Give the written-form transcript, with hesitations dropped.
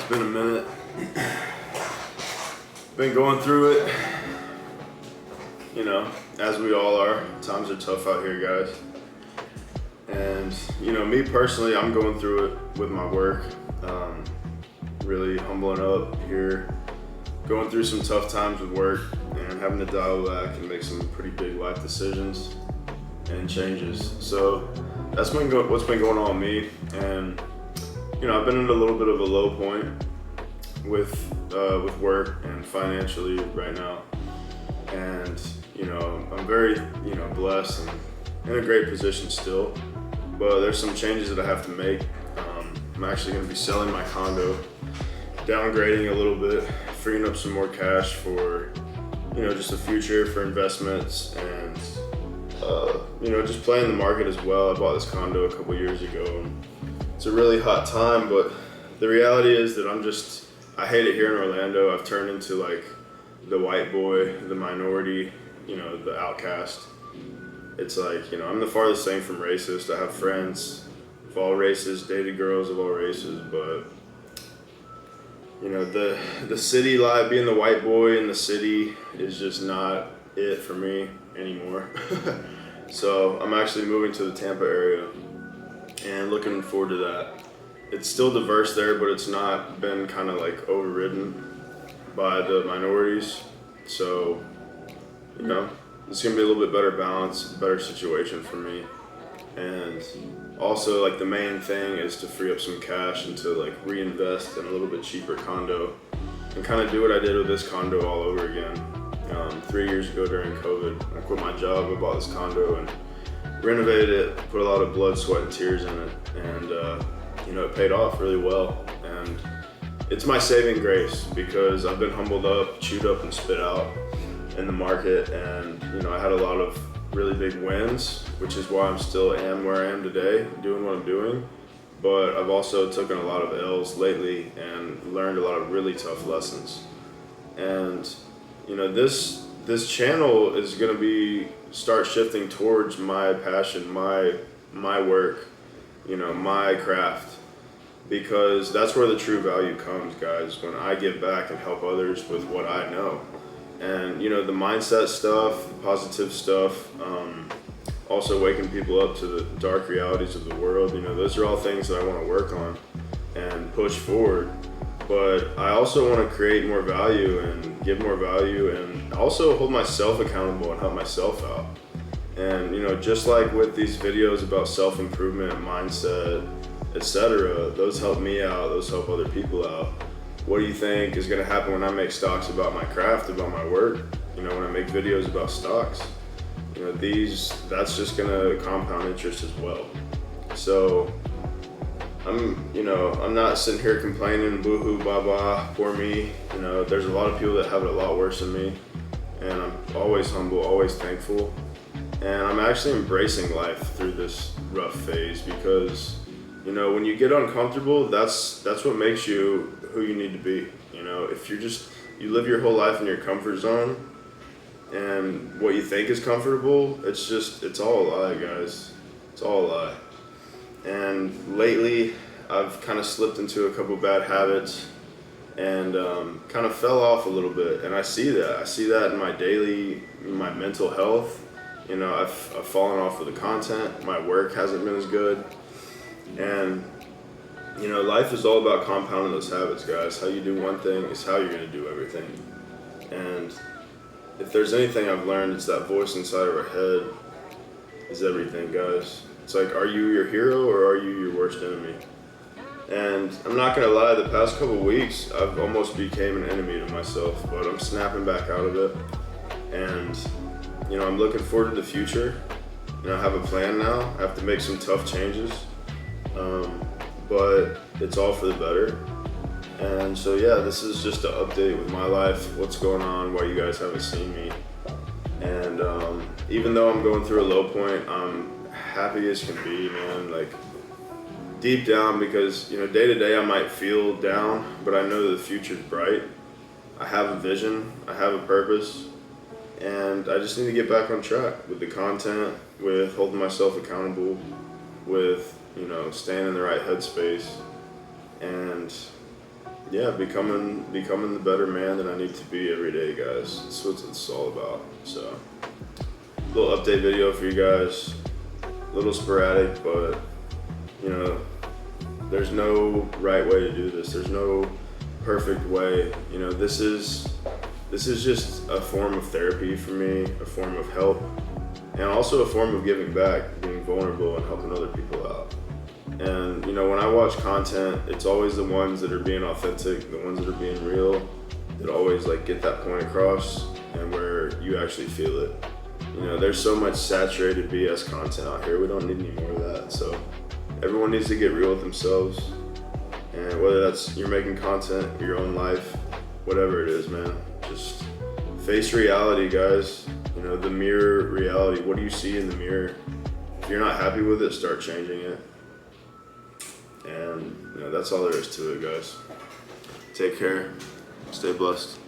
It's been a minute. Been going through it. You know, as we all are. Times are tough out here, guys. And, you know, me personally, I'm going through it with my work. Really humbling up here. Going through some tough times with work and having to dial back and make some pretty big life decisions and changes. So that's what's been going on with me. And, you know, I've been in a little bit of a low point with work and financially right now. And, you know, I'm very, you know, blessed and in a great position still. But there's some changes that I have to make. I'm actually going to be selling my condo, downgrading a little bit, freeing up some more cash for, you know, just the future, for investments, and you know, just playing the market as well. I bought this condo a couple years ago, and it's a really hot time, but the reality is that I hate it here in Orlando. I've turned into like the white boy, the minority, you know, the outcast. It's like, you know, I'm the farthest thing from racist. I have friends of all races, dated girls of all races, but you know, the city life, being the white boy in the city is just not it for me anymore. So I'm actually moving to the Tampa area and looking forward to that. It's still diverse there, but it's not been kind of like overridden by the minorities. So, you know, it's gonna be a little bit better balance, better situation for me. And also, like, the main thing is to free up some cash and to like reinvest in a little bit cheaper condo and kind of do what I did with this condo all over again. 3 years ago during COVID, I quit my job, I bought this condo and renovated it, put a lot of blood, sweat, and tears in it, and you know, it paid off really well. And it's my saving grace because I've been humbled up, chewed up, and spit out in the market, and you know, I had a lot of really big wins, which is why I'm still am where I am today, doing what I'm doing. But I've also taken a lot of L's lately and learned a lot of really tough lessons. And you know, this channel is gonna start shifting towards my passion, my work, you know, my craft, because that's where the true value comes, guys, when I give back and help others with what I know. And you know, the mindset stuff, the positive stuff, also waking people up to the dark realities of the world, you know, those are all things that I want to work on and push forward. But I also want to create more value and give more value and also hold myself accountable and help myself out. And you know, just like with these videos about self-improvement, mindset, etc., those help me out, those help other people out. What do you think is going to happen when I make stocks about my craft, about my work? You know, when I make videos about stocks, you know, that's just going to compound interest as well. So I'm not sitting here complaining, boo-hoo, blah-blah, poor me. You know, there's a lot of people that have it a lot worse than me, and I'm always humble, always thankful. And I'm actually embracing life through this rough phase because, you know, when you get uncomfortable, that's what makes you who you need to be. You know, if you live your whole life in your comfort zone and what you think is comfortable, it's all a lie, guys. It's all a lie. And lately, I've kind of slipped into a couple bad habits and kind of fell off a little bit. And I see that in my mental health. You know, I've fallen off with the content. My work hasn't been as good. And you know, life is all about compounding those habits, guys. How you do one thing is how you're gonna do everything. And if there's anything I've learned, it's that voice inside of our head is everything, guys. It's like, are you your hero or are you your worst enemy? And I'm not gonna lie, the past couple weeks, I've almost became an enemy to myself, but I'm snapping back out of it. And you know, I'm looking forward to the future. You know, I have a plan now. I have to make some tough changes. But it's all for the better. And so yeah, this is just an update with my life, what's going on, why you guys haven't seen me. And even though I'm going through a low point, I'm happy as can be, man. Like, deep down, because you know, day to day I might feel down, but I know that the future's bright. I have a vision, I have a purpose, and I just need to get back on track with the content, with holding myself accountable, with, you know, staying in the right headspace. And yeah, becoming the better man that I need to be every day, guys. That's what it's all about. So, little update video for you guys. A little sporadic, but you know, there's no right way to do this. There's no perfect way. You know, this is just a form of therapy for me, a form of help, and also a form of giving back, being vulnerable and helping other people out. And you know, when I watch content, it's always the ones that are being authentic, the ones that are being real, that always like get that point across and where you actually feel it. You know, there's so much saturated BS content out here. We don't need any more of that. So everyone needs to get real with themselves. And whether that's you're making content, your own life, whatever it is, man, just face reality, guys. You know, the mirror reality. What do you see in the mirror? If you're not happy with it, start changing it. And you know, that's all there is to it, guys. Take care. Stay blessed.